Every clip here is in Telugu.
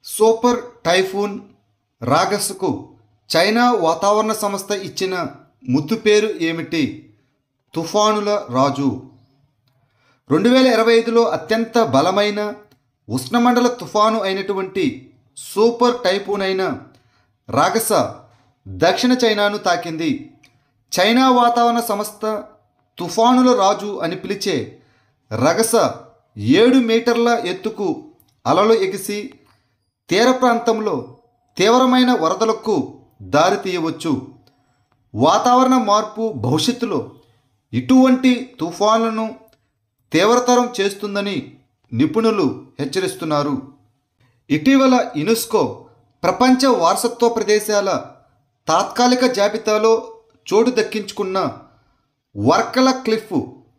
సూపర్ టైఫూన్ రాగస్కు చైనా వాతావరణ సంస్థ ఇచ్చిన ముద్దు పేరు ఏమిటి? తుఫానుల రాజు. 2025లో అత్యంత బలమైన ఉష్ణమండల తుఫాను అయినటువంటి సూపర్ టైఫూన్ అయిన రాగస దక్షిణ చైనాను తాకింది. చైనా వాతావరణ సంస్థ తుఫానుల రాజు అని పిలిచే రగస 7 మీటర్ల ఎత్తుకు అలలు ఎగిసి తీర ప్రాంతంలో తీవ్రమైన వరదలకు దారితీయవచ్చు. వాతావరణ మార్పు భవిష్యత్తులో ఇటువంటి తుఫాన్లను తీవ్రతరం చేస్తుందని నిపుణులు హెచ్చరిస్తున్నారు. ఇటీవల యునెస్కో ప్రపంచ వారసత్వ ప్రదేశాల తాత్కాలిక జాబితాలో చోటు దక్కించుకున్న వర్కల క్లిఫ్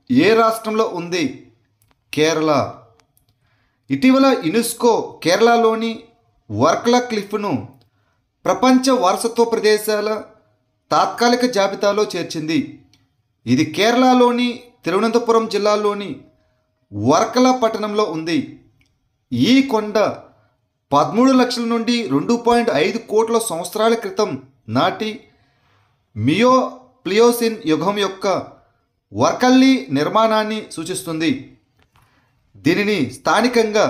ఏ రాష్ట్రంలో ఉంది? కేరళ. ఇటీవల యునెస్కో కేరళలోని వర్కల క్లిఫ్ను ప్రపంచ వారసత్వ ప్రదేశాల తాత్కాలిక జాబితాలో చేర్చింది. ఇది కేరళలోని తిరువనంతపురం జిల్లాలోని వర్కల పట్టణంలో ఉంది. ఈ కొండ 13 లక్షల నుండి 2.5 కోట్ల సంవత్సరాల క్రితం నాటి మియో ప్లియోసిన్ యుగం యొక్క వర్కల్లీ నిర్మాణాన్ని సూచిస్తుంది. దీనిని స్థానికంగా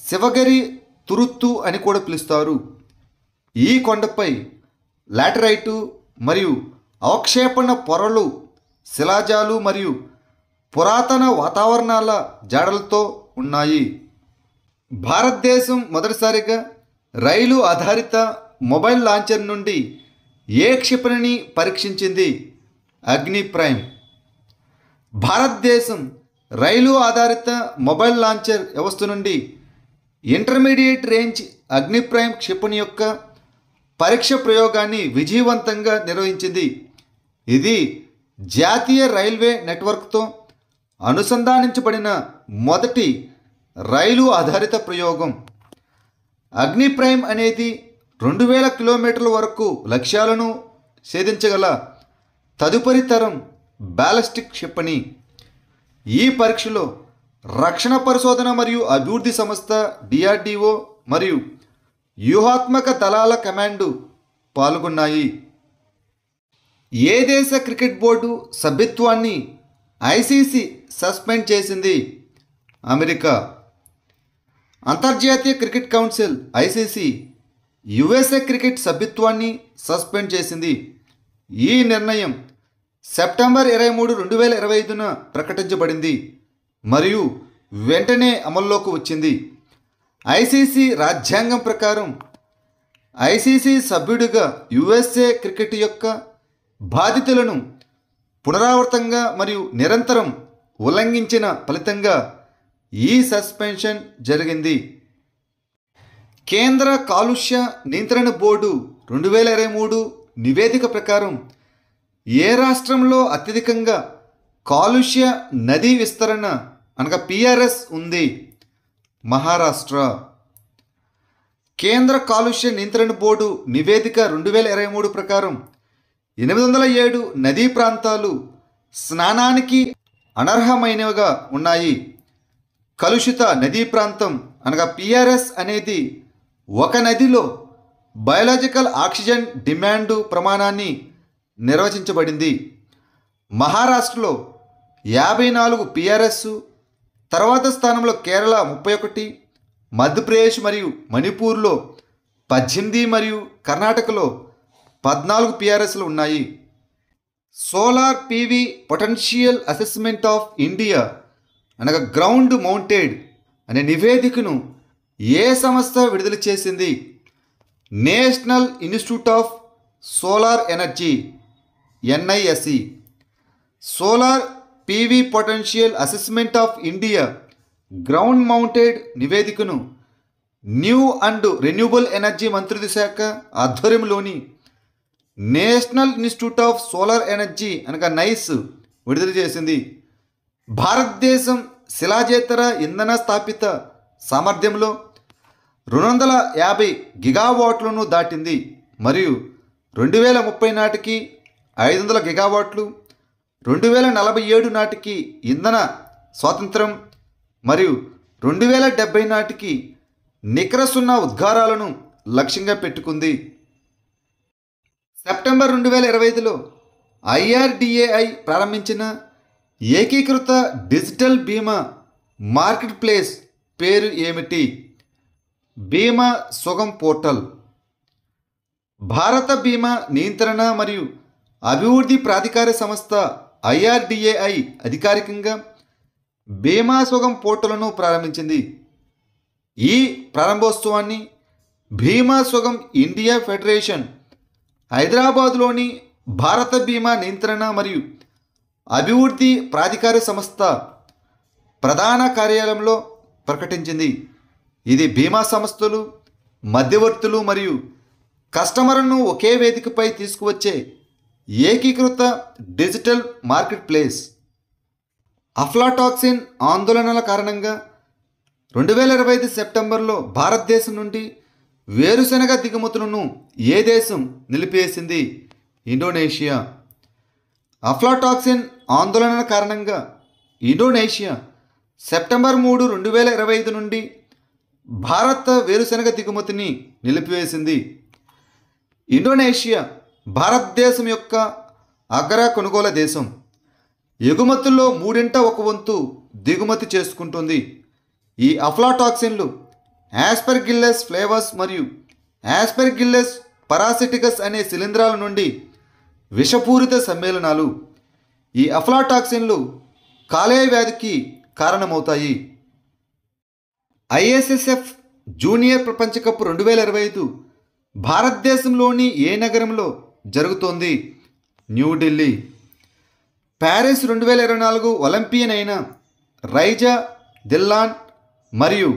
శివగిరి తురుత్తు అని కూడా పిలుస్తారు. ఈ కొండపై లాటరైటు మరియు అవక్షేపణ పొరలు, శిలాజాలు మరియు పురాతన వాతావరణాల జాడలతో ఉన్నాయి. భారతదేశం మొదటిసారిగా రైలు ఆధారిత మొబైల్ లాంచర్ నుండి ఏ క్షిపణిని పరీక్షించింది? అగ్ని ప్రైమ్. భారతదేశం రైలు ఆధారిత మొబైల్ లాంచర్ వ్యవస్థ నుండి ఇంటర్మీడియట్ రేంజ్ అగ్ని ప్రైమ్ క్షిపణి యొక్క పరీక్ష ప్రయోగాన్ని విజయవంతంగా నిర్వహించింది. ఇది జాతీయ రైల్వే నెట్వర్క్తో అనుసంధానించబడిన మొదటి రైలు ఆధారిత ప్రయోగం. అగ్ని ప్రైమ్ అనేది 2000 కిలోమీటర్ల వరకు లక్ష్యాలను ఛేదించగల తదుపరి తరం బ్యాలిస్టిక్ క్షిపణి. ఈ పరీక్షలో రక్షణ పరిశోధన మరియు అభివృద్ధి సంస్థ DRDO మరియు వ్యూహాత్మక దళాల కమాండు పాల్గొన్నాయి. ఏ దేశ క్రికెట్ బోర్డు సభ్యత్వాన్ని ICC సస్పెండ్ చేసింది? అమెరికా. అంతర్జాతీయ cricket council ICC USA cricket సభ్యత్వాన్ని సస్పెండ్ చేసింది. ఈ నిర్ణయం సెప్టెంబర్ 23, 2025న ప్రకటించబడింది మరియు వెంటనే అమల్లోకి వచ్చింది. ICC రాజ్యాంగం ప్రకారం ICC సభ్యుడిగా USA క్రికెట్ యొక్క బాధితులను పునరావృతంగా మరియు నిరంతరం ఉల్లంఘించిన ఫలితంగా ఈ సస్పెన్షన్ జరిగింది. కేంద్ర కాలుష్య నియంత్రణ బోర్డు 2023 నివేదిక ప్రకారం ఏ రాష్ట్రంలో అత్యధికంగా కాలుష్య నదీ విస్తరణ అనగా PRS ఉంది? మహారాష్ట్ర. కేంద్ర కాలుష్య నియంత్రణ బోర్డు నివేదిక 2023 ప్రకారం 807 నదీ ప్రాంతాలు స్నానానికి అనర్హమైనవిగా ఉన్నాయి. కలుషిత నదీ ప్రాంతం అనగా PRS అనేది ఒక నదిలో బయోలాజికల్ ఆక్సిజన్ డిమాండ్ ప్రమాణాన్ని నిర్వచించబడింది. మహారాష్ట్రలో 54 PRS, తర్వాత స్థానంలో కేరళ 31, మధ్యప్రదేశ్ మరియు మణిపూర్లో 18 మరియు కర్ణాటకలో 14 PRSలు ఉన్నాయి. Solar PV potential assessment of India అనగా గ్రౌండ్ మౌంటెడ్ అనే నివేదికను ఏ సంస్థ విడుదల చేసింది? National institute of solar energy NISE. Solar PV potential assessment of India ground mounted నివేదికను న్యూ అండ్ రెన్యూబుల్ ఎనర్జీ మంత్రిత్వ శాఖ ఆధ్వర్యంలోని national institute of solar energy అనగా NICE విడుదల చేసింది. భారతదేశం శిలాజేతర ఇంధన స్థాపిత సామర్థ్యంలో 250 గిగావాట్లను దాటింది మరియు 2030 నాటికి 500 గిగావాట్లు, 2047 నాటికి ఇంధన స్వాతంత్రం మరియు 2070 నాటికి నికర సున్నా ఉద్గారాలను లక్ష్యంగా పెట్టుకుంది. సెప్టెంబర్ 2025లో IRDAI ప్రారంభించిన ఏకీకృత డిజిటల్ బీమా మార్కెట్ ప్లేస్ పేరు ఏమిటి? బీమా సుగమ్ పోర్టల్. భారత బీమా నియంత్రణ మరియు అభివృద్ధి ప్రాధికార సంస్థ IRDAI అధికారికంగా బీమా సుగమ్ పోర్టల్ను ప్రారంభించింది. ఈ ప్రారంభోత్సవాన్ని బీమా సుగమ్ ఇండియా ఫెడరేషన్ హైదరాబాదులోని భారత బీమా నియంత్రణ మరియు అభివృద్ధి ప్రాధికార సంస్థ ప్రధాన కార్యాలయంలో ప్రకటించింది. ఇది బీమా సంస్థలు, మధ్యవర్తులు మరియు కస్టమర్లను ఒకే వేదికపై తీసుకువచ్చే ఏకీకృత డిజిటల్ మార్కెట్ ప్లేస్. అఫ్లాటాక్సిన్ ఆందోళనల కారణంగా 2025 సెప్టెంబర్లో భారతదేశం నుండి వేరుశెనగ దిగుమతులను ఏ దేశం నిలిపివేసింది? ఇండోనేషియా. అఫ్లాటాక్సిన్ ఆందోళనల కారణంగా ఇండోనేషియా సెప్టెంబర్ 3, 2025 నుండి భారత వేరుశెనగ దిగుమతిని నిలిపివేసింది. ఇండోనేషియా భారతదేశం యొక్క అగ్ర కొనుగోలు దేశం. ఎగుమతుల్లో 1/3 దిగుమతి చేసుకుంటుంది. ఈ అఫ్లాటాక్సిన్లు ఆస్పెర్గిల్లస్ ఫ్లేవస్ మరియు ఆస్పెర్గిల్లస్ పరాసిటికస్ అనే శిలీంధ్రాల నుండి విషపూరిత సమ్మేళనాలు. ఈ అఫ్లాటాక్సిన్లు కాలేయ వ్యాధికి కారణమవుతాయి. ISSF జూనియర్ ప్రపంచ కప్ 2025 భారతదేశంలోని ఏ నగరంలో జరుగుతోంది? న్యూఢిల్లీ. ప్యారిస్ 2024 ఒలింపియన్ అయిన రైజా దిల్లాన్ మరియు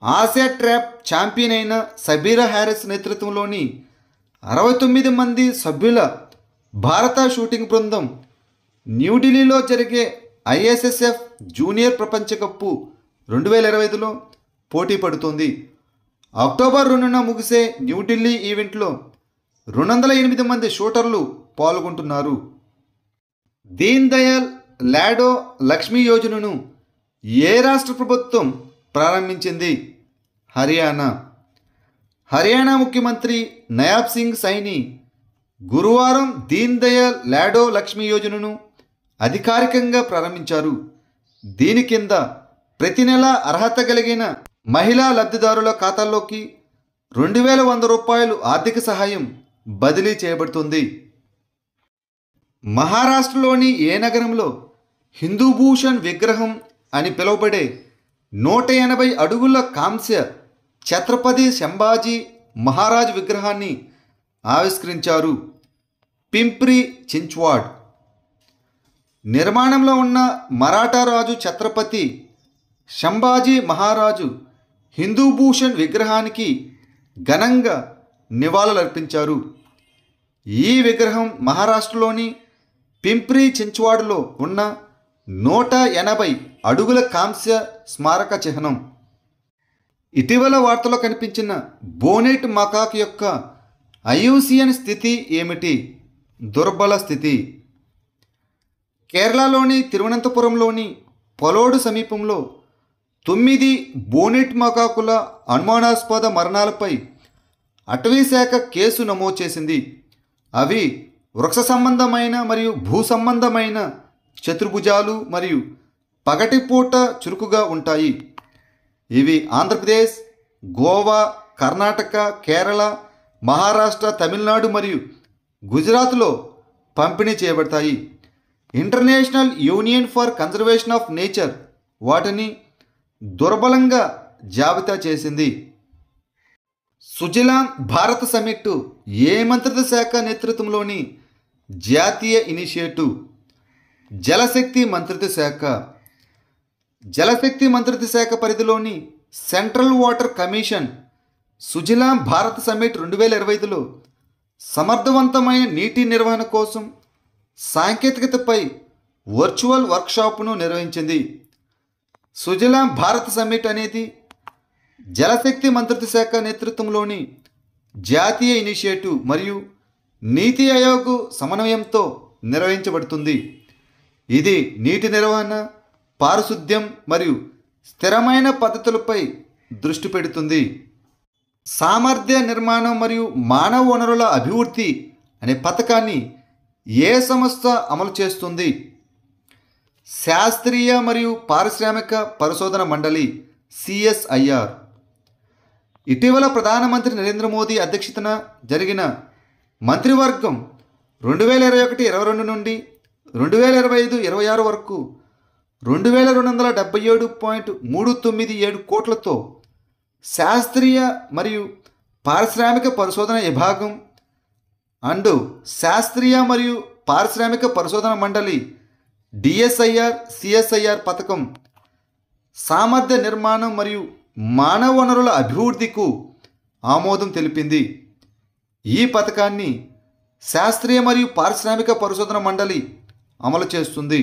ఆసియా ట్రాప్ ఛాంపియన్ అయిన సబీరా హ్యారిస్ నేతృత్వంలోని 69 మంది సభ్యుల భారత షూటింగ్ బృందం న్యూఢిల్లీలో జరిగే ISSF జూనియర్ ప్రపంచ కప్పు 2025లో పోటీ పడుతోంది. అక్టోబర్ 2న ముగిసే న్యూఢిల్లీ ఈవెంట్లో 208 మంది షూటర్లు పాల్గొంటున్నారు. దీన్ దయాళ్ లాడో లక్ష్మీ యోజనను ఏ రాష్ట్ర ప్రభుత్వం ప్రారంభించింది? హర్యానా. హర్యానా ముఖ్యమంత్రి నయాబ్ సింగ్ సైని గురువారం దీన్ దయాళ్ లాడో లక్ష్మీ యోజనను అధికారికంగా ప్రారంభించారు. దీని కింద ప్రతి నెల అర్హత కలిగిన మహిళా లబ్ధిదారుల ఖాతాల్లోకి 2100 రూపాయలు ఆర్థిక సహాయం బదిలీ చేయబడుతుంది. మహారాష్ట్రలోని ఏ నగరంలో హిందూభూషణ్ విగ్రహం అని పిలువబడే 180 అడుగుల కాంస్య ఛత్రపతి సంభాజీ మహారాజ్ విగ్రహాన్ని ఆవిష్కరించారు? పింప్రి చించ్వాడ్. నిర్మాణంలో ఉన్న మరాఠా రాజు ఛత్రపతి సంభాజీ మహారాజు హిందూభూషణ్ విగ్రహానికి ఘనంగా నివాళులర్పించారు. ఈ విగ్రహం మహారాష్ట్రలోని పింప్రి చించ్వాడ్లో ఉన్న 180 అడుగుల కాంస్య స్మారక చిహ్నం. ఇటీవల వార్తలో కనిపించిన బోనెట్ మకాక్ యొక్క IUCN స్థితి ఏమిటి? దుర్బల స్థితి. కేరళలోని తిరువనంతపురంలోని పొలోడు సమీపంలో 9 బోనెట్ మకాకుల అనుమానాస్పద మరణాలపై అటవీశాఖ కేసు నమోదు చేసింది. అవి వృక్ష సంబంధమైన మరియు భూ సంబంధమైన చతుర్భుజాలు మరియు పగటిపూట చురుకుగా ఉంటాయి. ఇవి ఆంధ్రప్రదేశ్, గోవా, కర్ణాటక, కేరళ, మహారాష్ట్ర, తమిళనాడు మరియు గుజరాత్లో పంపిణీ చేయబడతాయి. International union for conservation of nature వాటిని దుర్బలంగా జాబితా చేసింది. సుజలాం భారత్ సమిట్ ఏ మంత్రిత్వ శాఖ నేతృత్వంలోని జాతీయ ఇనిషియేటివ్? జలశక్తి మంత్రిత్వ శాఖ. జలశక్తి మంత్రిత్వ శాఖ పరిధిలోని central water commission Sujalam Bharat summit 2025లో సమర్థవంతమైన నీటి నిర్వహణ కోసం సాంకేతికతపై వర్చువల్ వర్క్షాప్ను నిర్వహించింది. సుజలాం భారత్ సమిట్ అనేది జలశక్తి మంత్రిత్వ శాఖ నేతృత్వంలోని జాతీయ ఇనిషియేటివ్ మరియు నీతి ఆయోగ్ సమన్వయంతో నిర్వహించబడుతుంది. ఇది నీటి నిర్వహణ, పారిశుద్ధ్యం మరియు స్థిరమైన పద్ధతులపై దృష్టి పెడుతుంది. సామర్థ్య నిర్మాణం మరియు మానవ వనరుల అభివృద్ధి అనే పథకాన్ని ఏ సంస్థ అమలు చేస్తుంది? శాస్త్రీయ మరియు పారిశ్రామిక పరిశోధన మండలి సిఎస్ఐఆర్. ఇటీవల ప్రధానమంత్రి నరేంద్ర మోదీ అధ్యక్షతన జరిగిన మంత్రివర్గం 2021-22 నుండి 2025-26 వరకు 2277.397 కోట్లతో శాస్త్రీయ మరియు పారిశ్రామిక పరిశోధన విభాగం అండ్ శాస్త్రీయ మరియు పారిశ్రామిక పరిశోధన మండలి డిఎస్ఐఆర్ సిఎస్ఐఆర్ పథకం సామర్థ్య నిర్మాణం మరియు మానవ వనరుల అభివృద్ధికు ఆమోదం తెలిపింది. ఈ పథకాన్ని శాస్త్రీయ మరియు పారిశ్రామిక పరిశోధన మండలి అమలు చేస్తుంది.